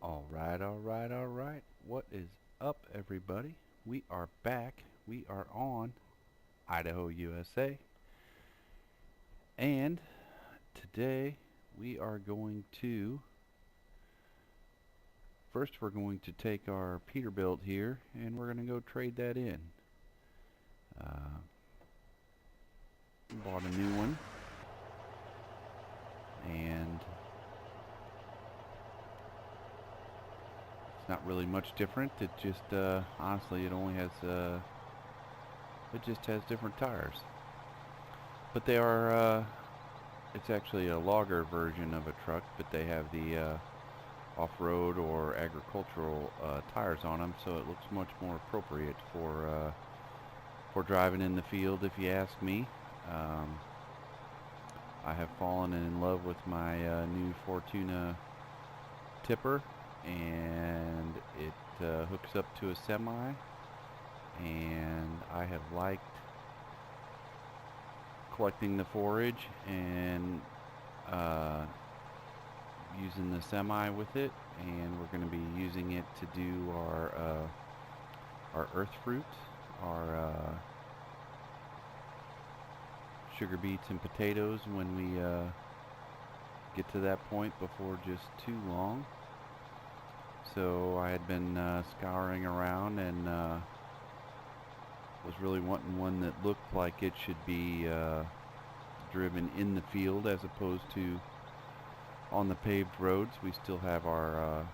All right. What is up, everybody? We are back. We are on Idaho, USA. And today we are going to, first we're going to take our Peterbilt here and we're going to go trade that in. Uh, Bought a new one and it's not really much different. It just, honestly, it just has different tires. But they are, it's actually a logger version of a truck, but they have the off-road or agricultural tires on them, so it looks much more appropriate for driving in the field, if you ask me. I have fallen in love with my new Fortuna tipper, and it hooks up to a semi, and I have liked collecting the forage and using the semi with it, and we're going to be using it to do our earth fruit, our sugar beets and potatoes when we get to that point before just too long. So I had been scouring around and was really wanting one that looked like it should be driven in the field as opposed to on the paved roads. We still have our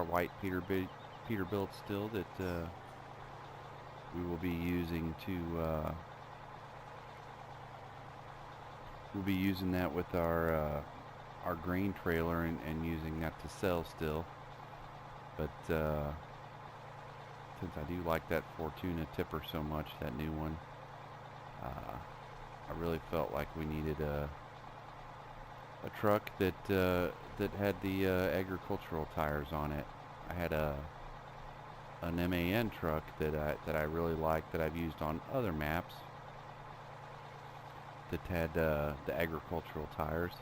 white Peterbilt still that we will be using to we'll be using that with our grain trailer and using that to sell still. But since I do like that Fortuna tipper so much, that new one, I really felt like we needed a truck that had the agricultural tires on it. I had an MAN truck that I really liked that I've used on other maps that had the agricultural tires.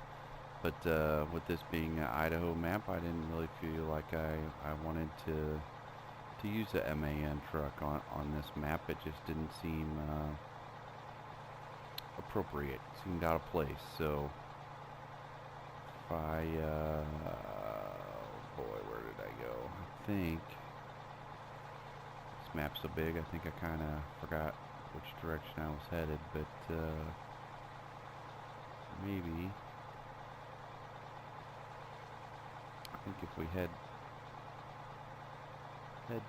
But with this being an Idaho map, I didn't really feel like I wanted to use a MAN truck on this map. It just didn't seem appropriate. It seemed out of place. So if I, boy, where did I go? I think this map's so big, I think I kind of forgot which direction I was headed, but maybe I think if we head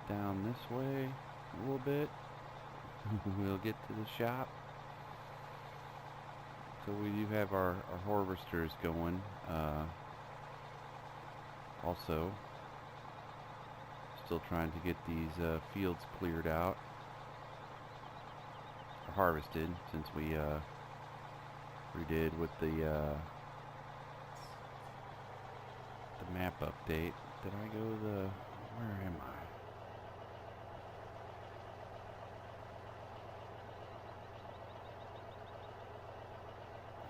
down this way a little bit, we'll get to the shop. So we do have our harvesters going. Also, still trying to get these fields cleared out, or harvested, since we redid with the map update. Did I go where am I?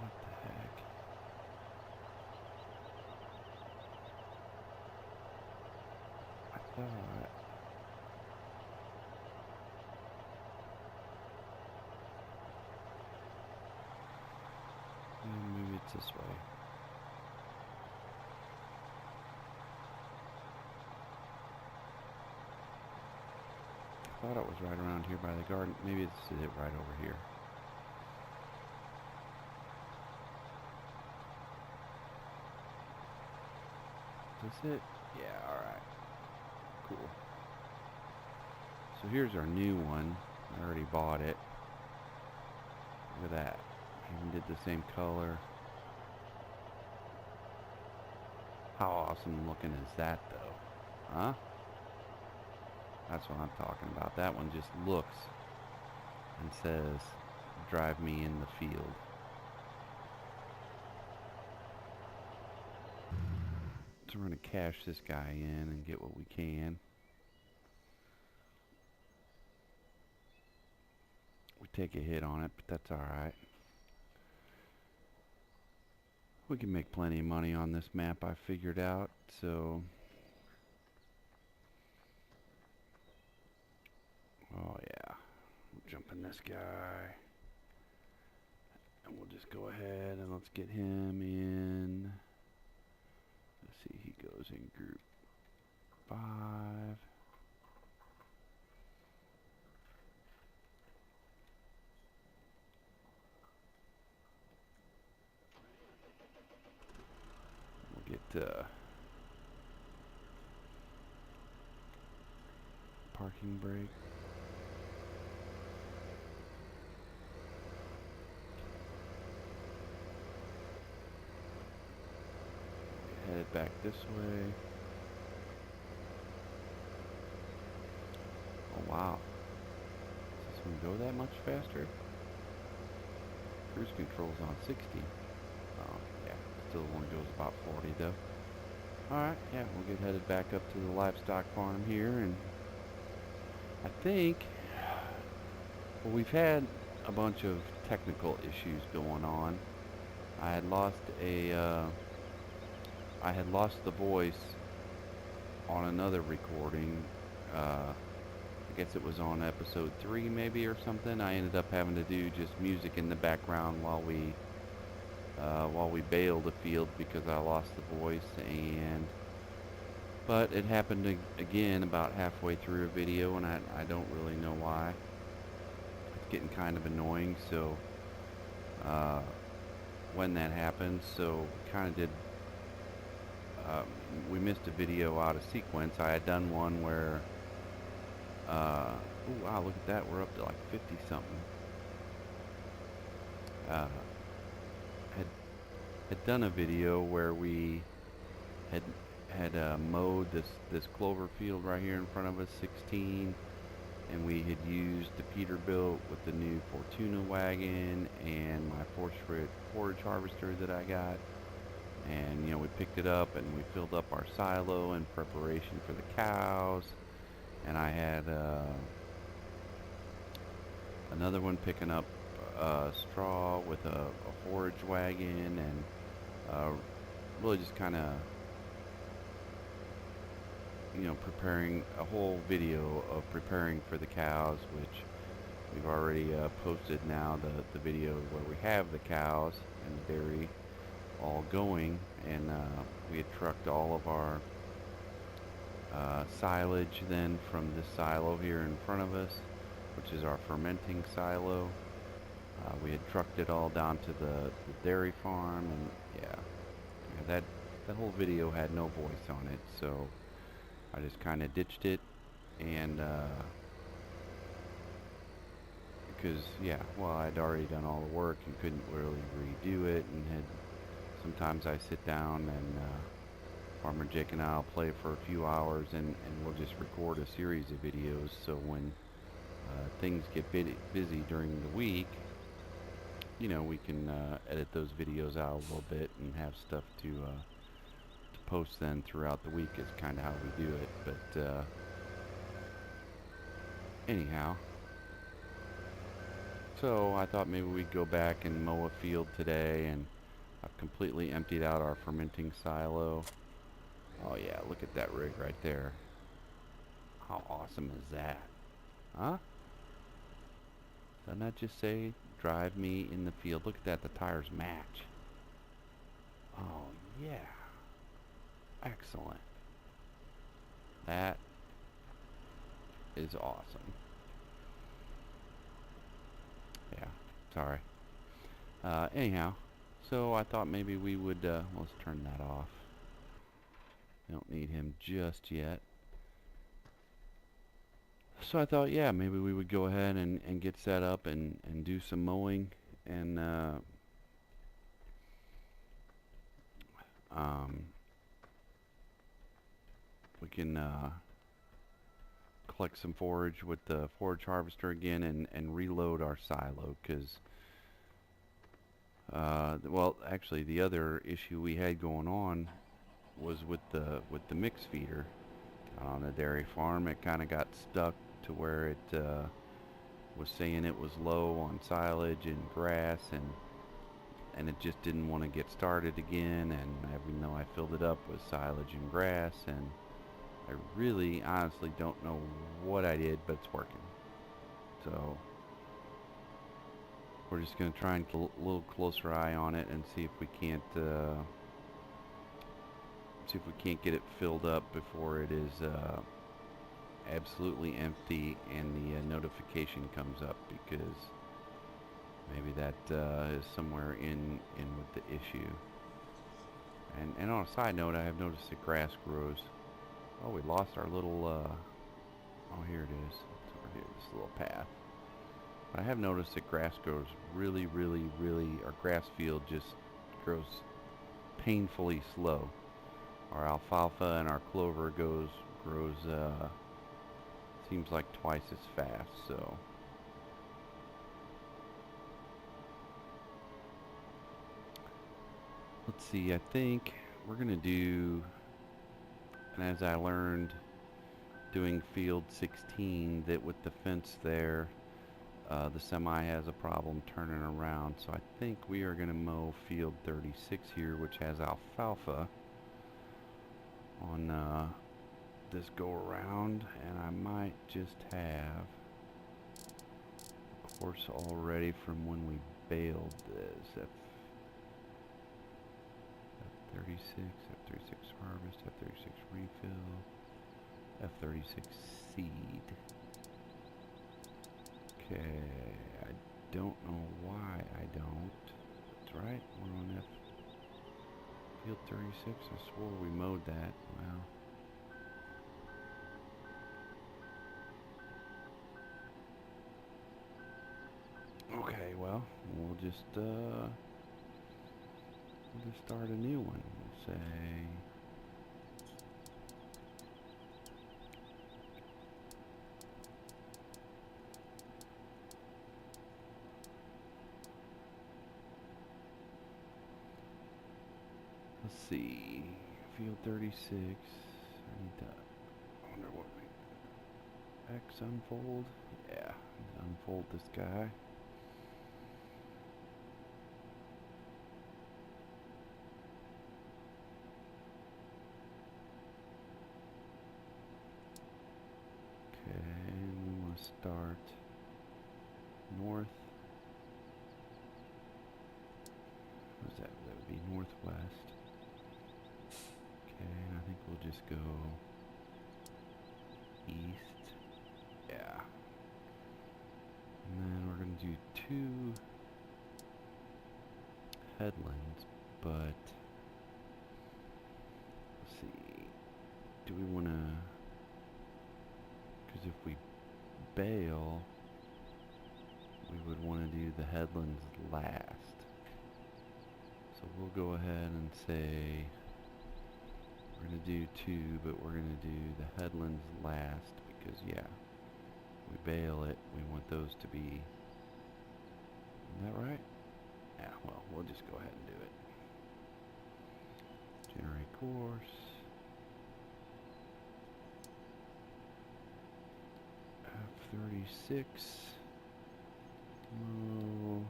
What the heck? I thought maybe it's this way. I thought it was right around here by the garden. Maybe it's it right over here. Is this it? Yeah, alright. Cool. So here's our new one. I already bought it. Look at that. Even did the same color. How awesome looking is that though? Huh? That's what I'm talking about. That one just looks and says, drive me in the field. So we're going to cash this guy in and get what we can. We take a hit on it, but that's alright. We can make plenty of money on this map, I figured out, so Oh yeah, we'll jump in this guy. And we'll just go ahead and let's get him in. Let's see, he goes in group 5. We'll get parking brake. Headed back this way. Oh wow. Does this one go that much faster? Cruise control's on 60. Oh yeah, still only goes about 40 though. Alright, yeah, we'll get headed back up to the livestock farm here, and I think, well, we've had a bunch of technical issues going on. I had lost the voice on another recording. I guess it was on episode 3 maybe or something. I ended up having to do just music in the background while we baled a field because I lost the voice, but it happened again about halfway through a video, and I don't really know why. It's getting kind of annoying, so when that happens, so kind of did we missed a video out of sequence. I had done one where oh wow, look at that, we're up to like 50 something. Had done a video where we had mowed this clover field right here in front of us, 16, and we had used the Peterbilt with the new Fortuna wagon and my forage harvester that I got, and we picked it up and we filled up our silo in preparation for the cows, and I had another one picking up straw with a forage wagon, and really just kind of preparing a whole video of preparing for the cows, which we've already posted now, the video where we have the cows and the dairy all going, and we had trucked all of our silage then from this silo here in front of us, which is our fermenting silo. We had trucked it all down to the dairy farm, and yeah, that whole video had no voice on it, so I just kind of ditched it, and because I'd already done all the work and couldn't really redo it, and sometimes I sit down and Farmer Jake and I'll play for a few hours, and we'll just record a series of videos, so when things get busy during the week, we can edit those videos out a little bit and have stuff to post then throughout the week is kind of how we do it. But anyhow, so I thought maybe we'd go back and mow a field today, and I've completely emptied out our fermenting silo. Oh yeah, look at that rig right there. How awesome is that? Huh? Doesn't that just say drive me in the field? Look at that, the tires match. Oh yeah. Excellent. That is awesome. Yeah, sorry. Anyhow, so I thought maybe we would, let's turn that off. We don't need him just yet. So I thought, yeah, maybe we would go ahead and get set up and do some mowing, and we can collect some forage with the forage harvester again, and reload our silo, because well, actually the other issue we had going on was with the mix feeder on the dairy farm. It kind of got stuck to where it was saying it was low on silage and grass, and it just didn't want to get started again, and even though I filled it up with silage and grass, and I really honestly don't know what I did, but it's working. So we're just going to try and keep a little closer eye on it and see if we can't get it filled up before it is absolutely empty and the notification comes up, because maybe that is somewhere in with the issue. And on a side note, I have noticed that grass grows. Oh, we lost our little oh, here it is. It's over here, this little path. But I have noticed that grass grows really, our grass field just grows painfully slow. Our alfalfa and our clover grows seems like twice as fast. So let's see, I think we're gonna do, and as I learned doing field 16, that with the fence there, the semi has a problem turning around. So I think we are gonna mow field 36 here, which has alfalfa on this go around, and I might just have a course already from when we baled this. F36, F36 harvest, F36 refill, F36 seed. Okay, I don't know why I don't. That's right, we're on field 36. I swore we mowed that. Well, okay, well, we'll just start a new one. We'll say let's see, field 36. I need to, I wonder what we X unfold. Yeah, unfold this guy. Start north. What's that? That would be northwest. Okay, and I think we'll just go east. Yeah. And then we're going to do 2 headlands, but let's see. Do we want to, because if we bale, we would want to do the headlands last. So we'll go ahead and say we're going to do 2, but we're going to do the headlands last, because yeah, we bale it, we want those to be, isn't that right? Yeah, well, we'll just go ahead and do it. Generate course. F36. Low.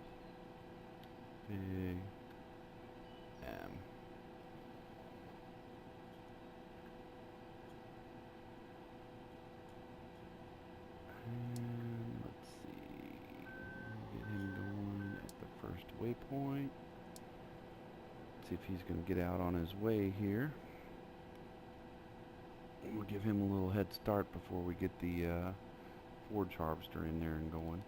Big. M. And let's see. Get him going at the first waypoint. See if he's going to get out on his way here. We'll give him a little head start before we get the forage harvester in there and going.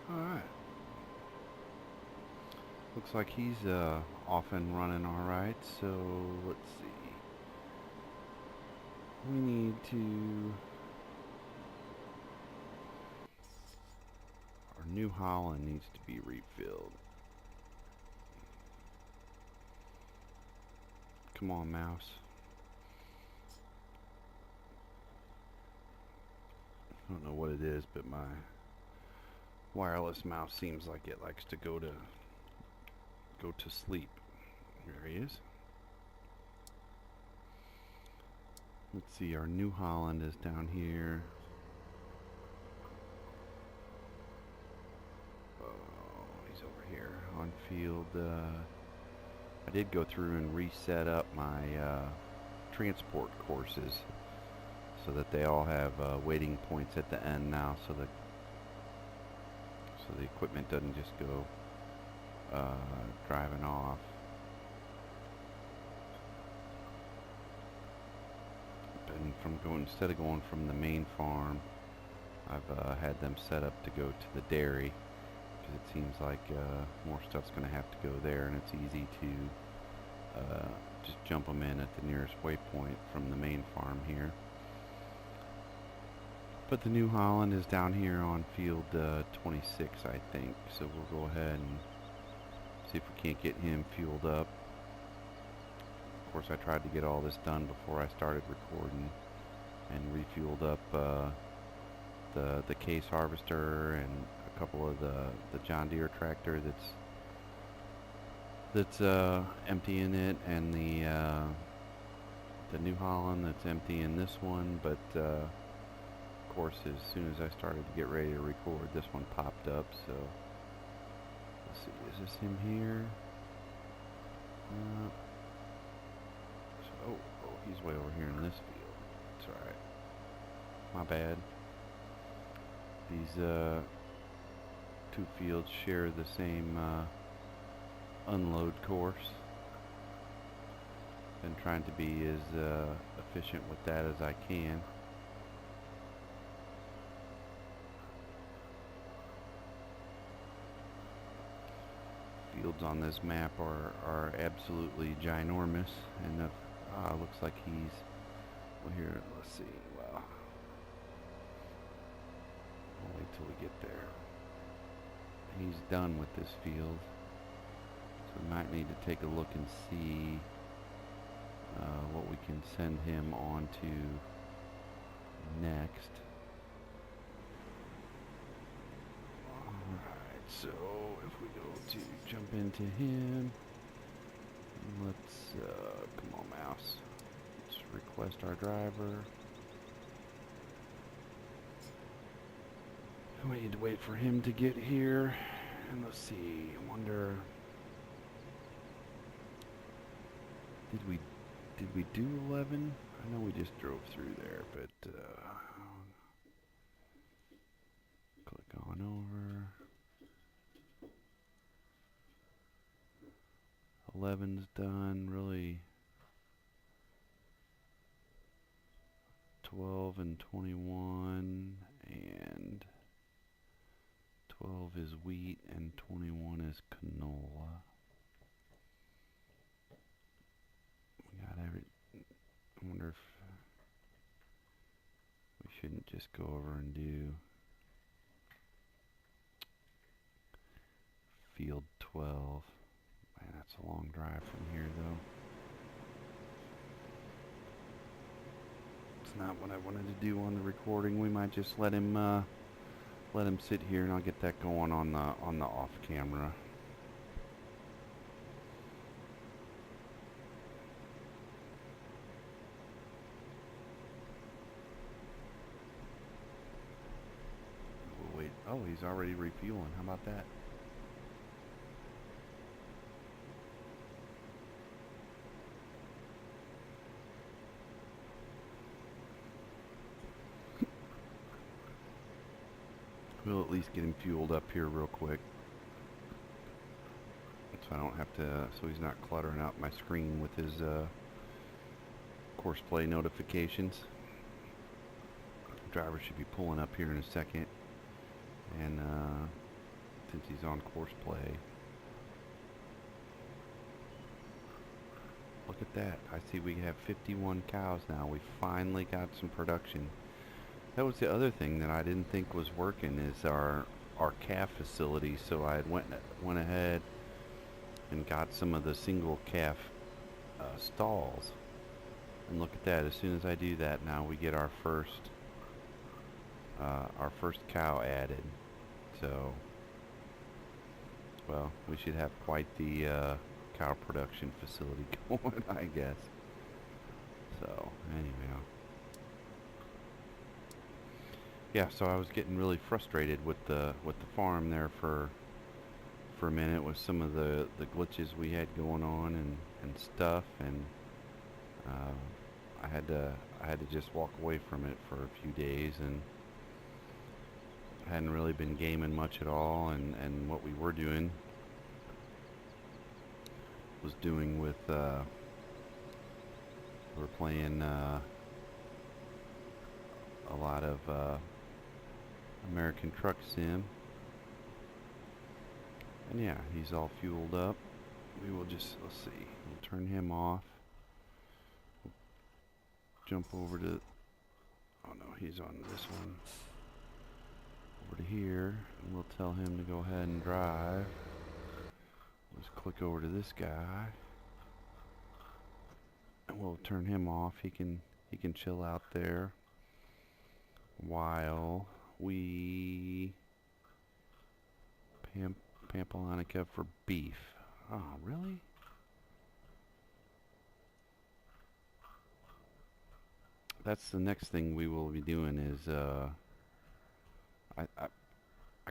Alright. Looks like he's off and running alright, so let's see. We need to New Holland needs to be refilled. Come on, mouse. I don't know what it is, but my wireless mouse seems like it likes to go to sleep. There he is. Let's see, our New Holland is down here. Oh, he's over here on field. I did go through and reset up my transport courses so that they all have waiting points at the end now, so the equipment doesn't just go driving off. And instead of going from the main farm, I've had them set up to go to the dairy, because it seems like more stuff's going to have to go there, and it's easy to just jump them in at the nearest waypoint from the main farm here. But the New Holland is down here on field 26, I think, so we'll go ahead and see if we can't get him fueled up. Of course, I tried to get all this done before I started recording, and refueled up the case harvester and a couple of the John Deere tractor that's emptying it, and the New Holland that's emptying this one. But of course, as soon as I started to get ready to record, this one popped up. So let's see, is this him here? Oh, he's way over here in this field. It's alright. My bad. These two fields share the same unload course. Been trying to be as efficient with that as I can. Fields on this map are absolutely ginormous, and looks like he's, well, here, let's see, well, I'll wait till we get there. He's done with this field, so we might need to take a look and see what we can send him on to next. Alright, so if we go to jump into him, let's, come on, mouse. Let's request our driver. We need to wait for him to get here. And let's see, I wonder, did we do 11? I know we just drove through there, but, click on over. 11's done, really. 12 and 21, and 12 is wheat, and 21 is canola. We got I wonder if we shouldn't just go over and do field 12. Man, that's a long drive from here, though. It's not what I wanted to do on the recording. We might just let him sit here, and I'll get that going on the off camera. We'll wait. Oh, he's already refueling. How about that? We'll at least get him fueled up here real quick, so I don't have to, so he's not cluttering out my screen with his course play notifications. The driver should be pulling up here in a second, and since he's on course play, look at that. I see we have 51 cows now. We finally got some production. That was the other thing that I didn't think was working, is our our calf facility, so I went ahead and got some of the single calf stalls. And look at that, as soon as I do that, now we get our first cow added. So, well, we should have quite the cow production facility going, I guess. So, anyhow. Yeah, so I was getting really frustrated with the farm there for a minute with some of the glitches we had going on and stuff, and I had to just walk away from it for a few days, and I hadn't really been gaming much at all, and what we were doing was doing with we were playing a lot of American Truck Sim. And yeah, he's all fueled up. We will just, let's see, we'll turn him off. Jump over to, oh no, he's on this one. Over to here, and we'll tell him to go ahead and drive. Let's click over to this guy. And we'll turn him off. He can chill out there while we Pampalonica for beef. Oh, really? That's the next thing we will be doing is I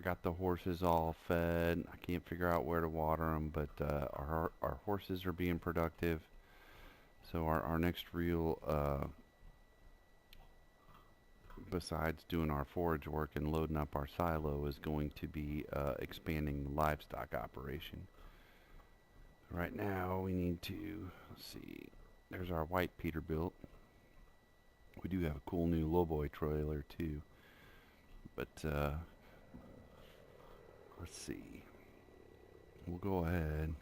got the horses all fed. I can't figure out where to water them, but our horses are being productive. So our next real besides doing our forage work and loading up our silo is going to be expanding the livestock operation. Right now we need to, let's see, there's our white Peterbilt. We do have a cool new lowboy trailer too, but let's see, we'll go ahead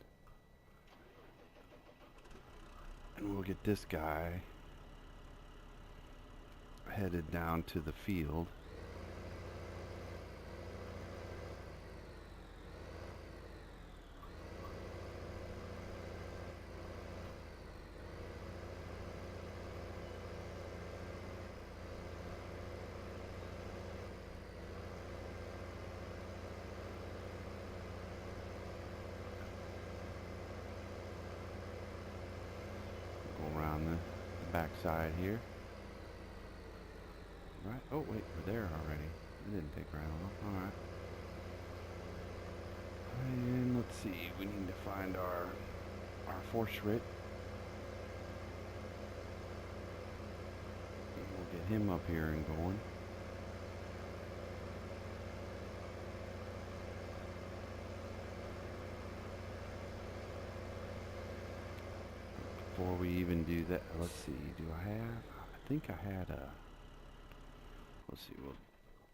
and we'll get this guy headed down to the field. Go around the back side here. Right. Oh wait, we're there already. It didn't take right long. Alright. And let's see, we need to find our force writ. We'll get him up here and going. Before we even do that, let's see, I think I had a, let's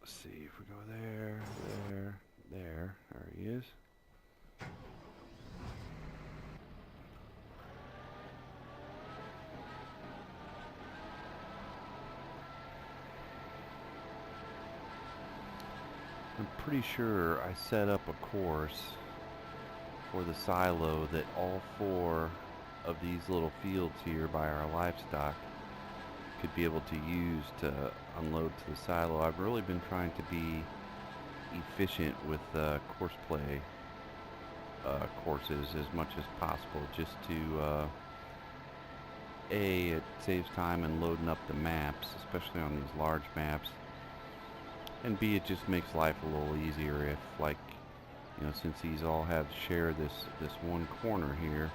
see if we go there, there he is. I'm pretty sure I set up a course for the silo that all 4 of these little fields here by our livestock could be able to use to unload to the silo. I've really been trying to be efficient with course play courses as much as possible, just to A, it saves time in loading up the maps, especially on these large maps, and B, it just makes life a little easier if, like, you know, since these all have share this one corner here,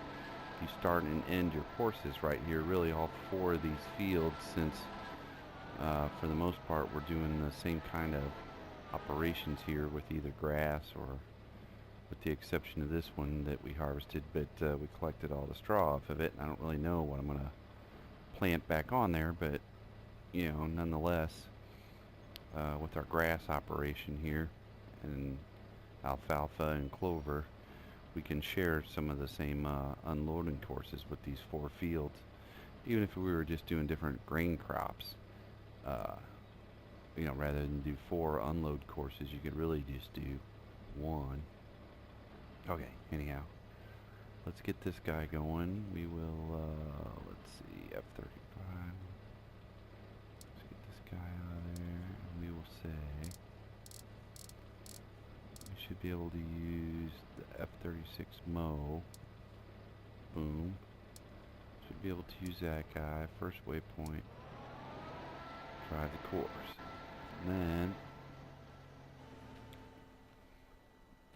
you start and end your courses right here. Really all 4 of these fields, since for the most part we're doing the same kind of operations here with either grass, or with the exception of this one that we harvested, but we collected all the straw off of it, and I don't really know what I'm gonna plant back on there, but you know, nonetheless, with our grass operation here and alfalfa and clover, we can share some of the same unloading courses with these 4 fields, even if we were just doing different grain crops. you know, rather than do 4 unload courses, you could really just do 1. Okay, anyhow, let's get this guy going. We will, let's see, F-35. Let's get this guy out of there, and we will say we should be able to use the F-36 mow. Boom. Should be able to use that guy. First waypoint. Try the course. And then,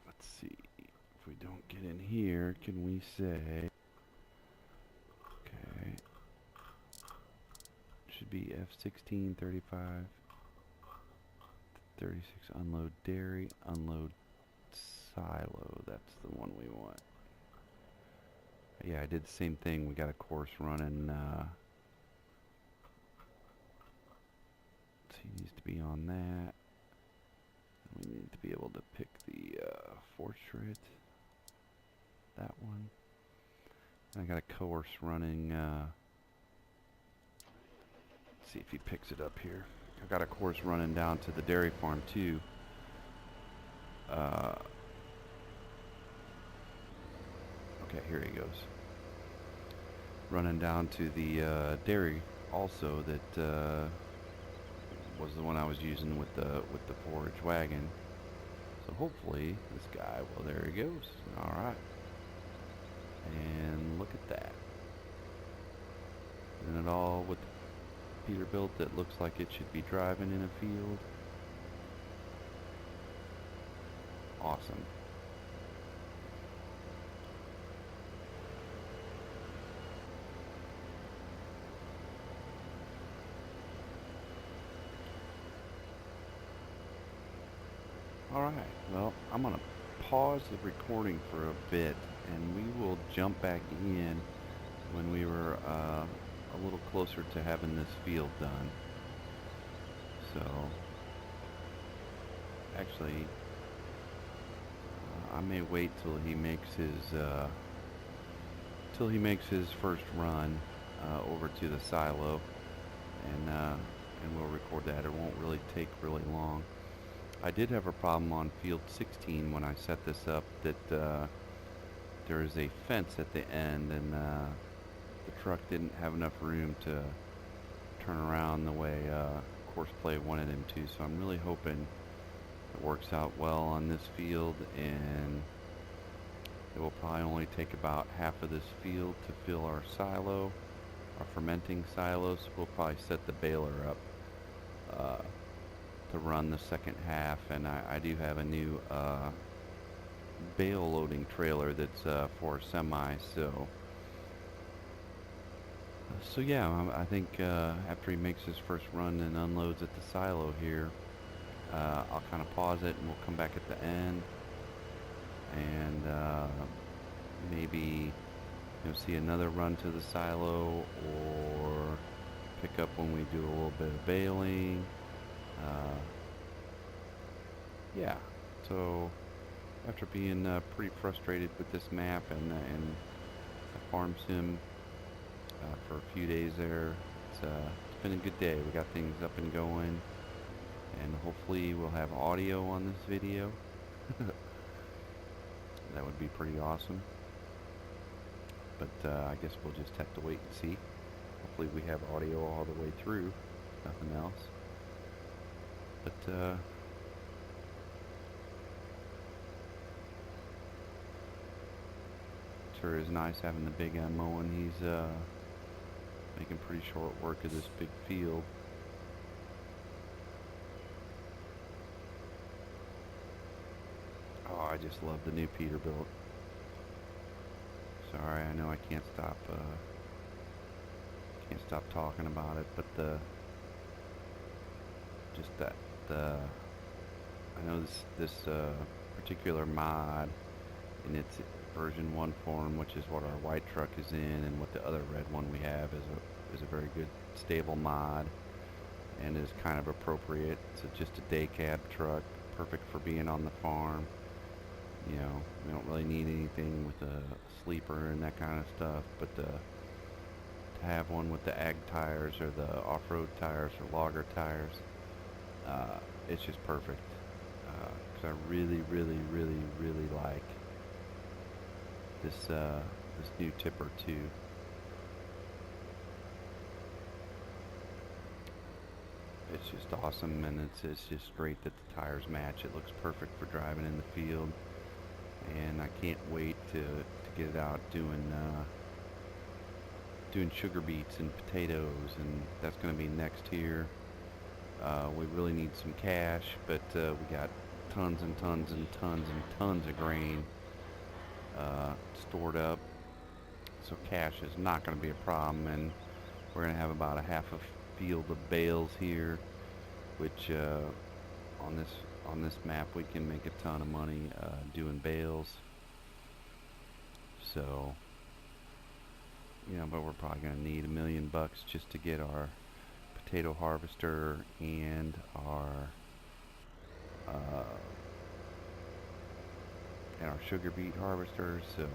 let's see. If we don't get in here, can we say, okay, should be F-16, 35, 36, unload dairy, unload silo. That's the one we want. Yeah, I did the same thing. We got a course running. He needs to be on that. We need to be able to pick the portrait. That one. And I got a course running. Let's see if he picks it up here. I got a course running down to the dairy farm too. Okay, here he goes. Running down to the dairy also that was the one I was using with the forage wagon. So hopefully this guy, well, there he goes. All right. And look at that. Isn't it all with the Peterbilt that looks like it should be driving in a field? Awesome. Alright, well, I'm going to pause the recording for a bit, and we will jump back in when we were a little closer to having this field done. So, actually, I may wait till he makes his first run over to the silo, and we'll record that. It won't really take really long. I did have a problem on field 16 when I set this up, that there is a fence at the end, and the truck didn't have enough room to turn around the way course play wanted him to. So I'm really hoping it works out well on this field, and it will probably only take about half of this field to fill our silo, our fermenting silo. So we'll probably set the baler up to run the second half, and I do have a new bale loading trailer that's for a semi. So yeah, I think after he makes his first run and unloads at the silo here, I'll kind of pause it, and we'll come back at the end, and maybe see another run to the silo, or pick up when we do a little bit of baling. Yeah, so after being pretty frustrated with this map and the farm sim for a few days there, it's been a good day. We got things up and going, and hopefully we'll have audio on this video. That would be pretty awesome. But I guess we'll just have to wait and see. Hopefully we have audio all the way through, nothing else. But sure is nice having the big guy mowing. He's making pretty short work of this big field. Oh, I just love the new Peterbilt. Sorry, I know I can't stop talking about it, but I know this particular mod in its version 1 form, which is what our white truck is in, and what the other red one we have is a very good stable mod, and is kind of appropriate. It's just a day cab truck, perfect for being on the farm. You know, we don't really need anything with a sleeper and that kind of stuff, but to have one with the ag tires or the off-road tires or logger tires, it's just perfect. Because I really, really, really, really like this new tipper too. It's just awesome, and it's just great that the tires match. It looks perfect for driving in the field, and I can't wait to get it out doing sugar beets and potatoes, and that's going to be next here. We really need some cash, but we got tons and tons and tons and tons of grain stored up, so cash is not going to be a problem, and we're going to have about a half a field of bales here, which on this map we can make a ton of money doing bales. So, but we're probably going to need $1,000,000 just to get our potato harvester and uh, our sugar beet harvester. So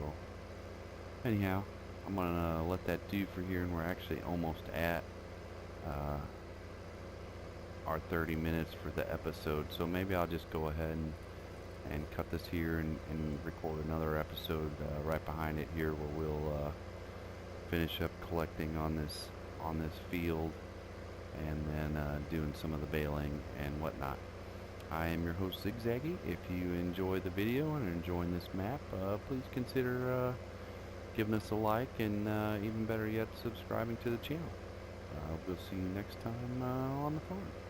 anyhow, I'm gonna let that do for here, and we're actually almost at our 30 minutes for the episode, so maybe I'll just go ahead and cut this here and record another episode right behind it here, where we'll finish up collecting on this field, and then doing some of the baling and whatnot. I am your host, Zigzaggy. If you enjoy the video and are enjoying this map, please consider giving us a like, and even better yet, subscribing to the channel. We'll see you next time on the farm.